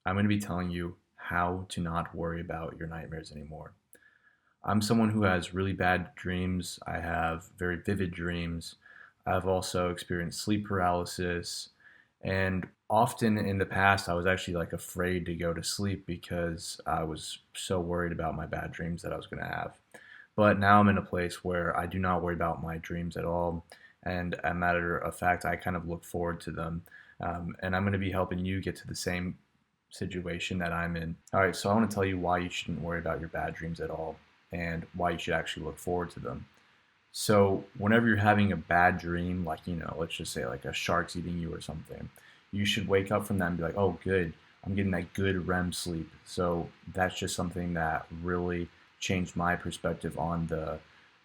I'm going to be telling you how to not worry about your nightmares anymore. I'm someone who has really bad dreams. I have very vivid dreams. I've also experienced sleep paralysis. And often in the past, I was actually like afraid to go to sleep because I was so worried about my bad dreams that I was going to have. But now I'm in a place where I do not worry about my dreams at all. And a matter of fact, I kind of look forward to them. And I'm going to be helping you get to the same situation that I'm in. All right, so I want to tell you why you shouldn't worry about your bad dreams at all and why you should actually look forward to them. So, whenever you're having a bad dream, like, let's just say like a shark's eating you or something, you should wake up from that and be like, oh, good, I'm getting that good REM sleep. So, that's just something that really changed my perspective on the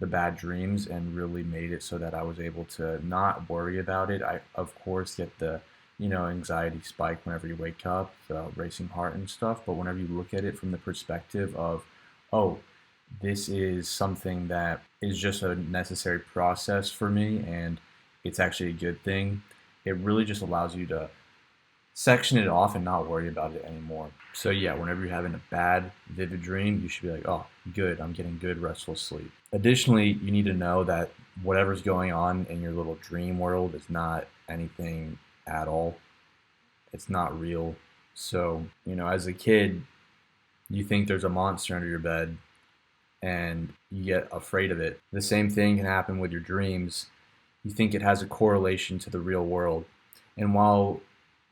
bad dreams and really made it so that I was able to not worry about it. I, of course, get the anxiety spike whenever you wake up, the racing heart and stuff. But whenever you look at it from the perspective of, oh, this is something that is just a necessary process for me and it's actually a good thing, it really just allows you to section it off and not worry about it anymore. So, yeah, whenever you're having a bad, vivid dream, you should be like, oh, good, I'm getting good, restful sleep. Additionally, you need to know that whatever's going on in your little dream world is not anything at all. It's not real. So, as a kid, you think there's a monster under your bed and you get afraid of it. The same thing can happen with your dreams. You think it has a correlation to the real world. And while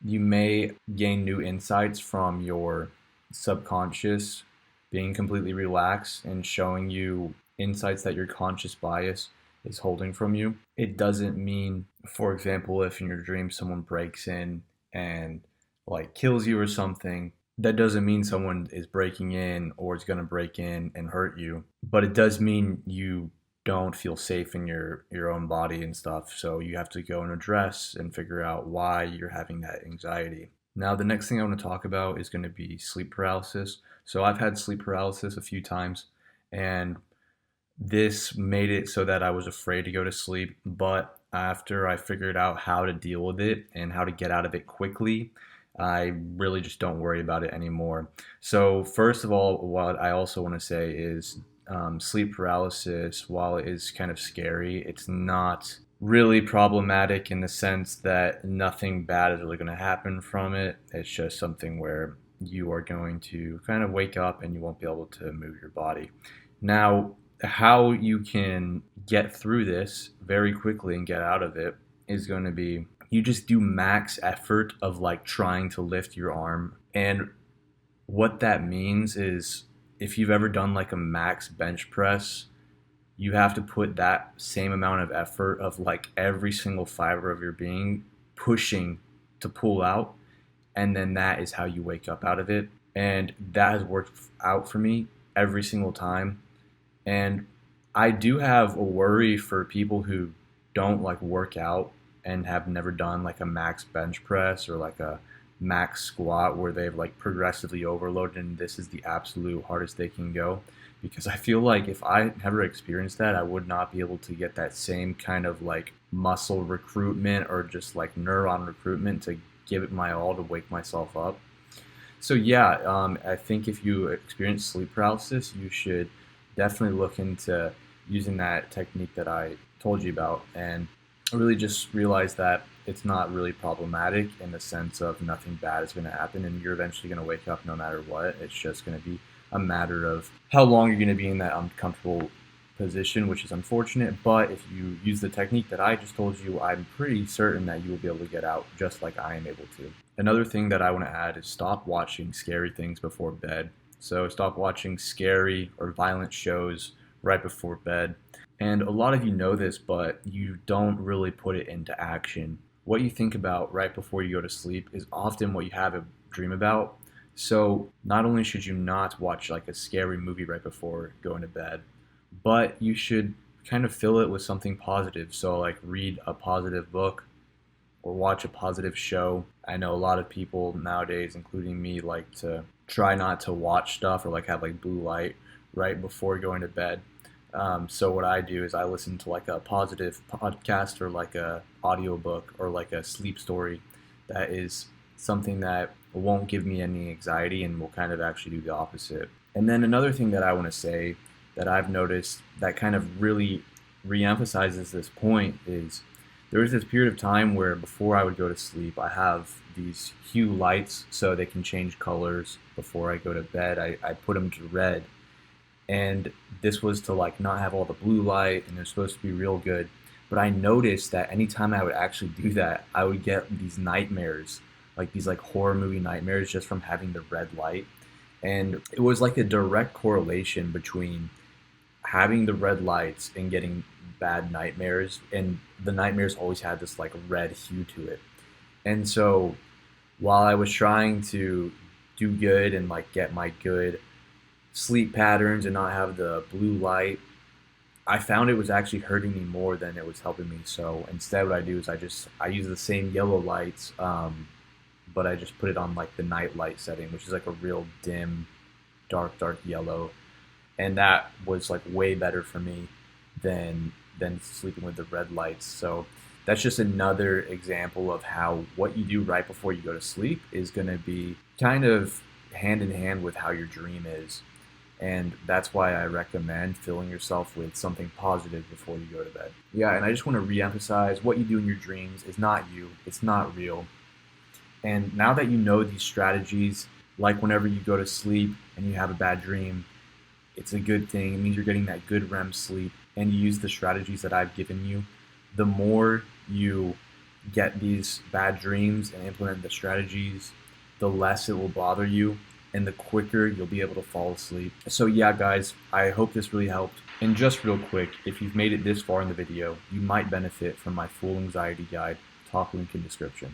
you may gain new insights from your subconscious being completely relaxed and showing you insights that your conscious bias is holding from you, it doesn't mean, for example, if in your dream someone breaks in and like kills you or something, that doesn't mean someone is breaking in or is going to break in and hurt you, but it does mean you don't feel safe in your own body and stuff. So you have to go and address and figure out why you're having that anxiety. Now, the next thing I want to talk about is going to be sleep paralysis. So I've had sleep paralysis a few times, and this made it so that I was afraid to go to sleep. But after I figured out how to deal with it and how to get out of it quickly, I really just don't worry about it anymore. So, first of all, what I also want to say is sleep paralysis, while it is kind of scary, it's not really problematic in the sense that nothing bad is really going to happen from it. It's just something where you are going to kind of wake up and you won't be able to move your body. Now, how you can get through this very quickly and get out of it is going to be you just do max effort of like trying to lift your arm. And what that means is if you've ever done like a max bench press, you have to put that same amount of effort of like every single fiber of your being pushing to pull out. And then that is how you wake up out of it. And that has worked out for me every single time. And I do have a worry for people who don't like work out and have never done like a max bench press or like a max squat where they've like progressively overloaded and this is the absolute hardest they can go. Because I feel like if I never experienced that, I would not be able to get that same kind of like muscle recruitment or just like neuron recruitment to give it my all to wake myself up. So yeah, I think if you experience sleep paralysis, you should definitely look into using that technique that I told you about and really just realize that it's not really problematic in the sense of nothing bad is going to happen and you're eventually going to wake up no matter what. It's just going to be a matter of how long you're going to be in that uncomfortable position, which is unfortunate. But if you use the technique that I just told you, I'm pretty certain that you will be able to get out just like I am able to. Another thing that I want to add is stop watching scary things before bed. So stop watching scary or violent shows right before bed. And a lot of you know this, but you don't really put it into action. What you think about right before you go to sleep is often what you have a dream about. So not only should you not watch like a scary movie right before going to bed, but you should kind of fill it with something positive. So like read a positive book or watch a positive show. I know a lot of people nowadays, including me, like to try not to watch stuff or like have like blue light right before going to bed. So what I do is I listen to like a positive podcast or like a audiobook or like a sleep story that is something that won't give me any anxiety and will kind of actually do the opposite. And then another thing that I want to say that I've noticed that kind of really reemphasizes this point is there was this period of time where before I would go to sleep, I have these hue lights so they can change colors before I go to bed. I put them to red. And this was to like not have all the blue light and they're supposed to be real good. But I noticed that anytime I would actually do that, I would get these nightmares, like these like horror movie nightmares just from having the red light. And it was like a direct correlation between having the red lights and getting bad nightmares. And the nightmares always had this like red hue to it. And so while I was trying to do good and like get my good sleep patterns and not have the blue light, I found it was actually hurting me more than it was helping me. So instead, what I do is I use the same yellow lights, but I just put it on like the night light setting, which is like a real dim, dark yellow, and that was like way better for me than sleeping with the red lights. So that's just another example of how what you do right before you go to sleep is going to be kind of hand in hand with how your dream is. And that's why I recommend filling yourself with something positive before you go to bed. Yeah, and I just want to reemphasize what you do in your dreams is not you, it's not real. And now that you know these strategies, like whenever you go to sleep and you have a bad dream, it's a good thing. It means you're getting that good REM sleep and you use the strategies that I've given you. The more you get these bad dreams and implement the strategies, the less it will bother you and the quicker you'll be able to fall asleep. So yeah, guys, I hope this really helped. And just real quick, if you've made it this far in the video, you might benefit from my full anxiety guide. Top link in description.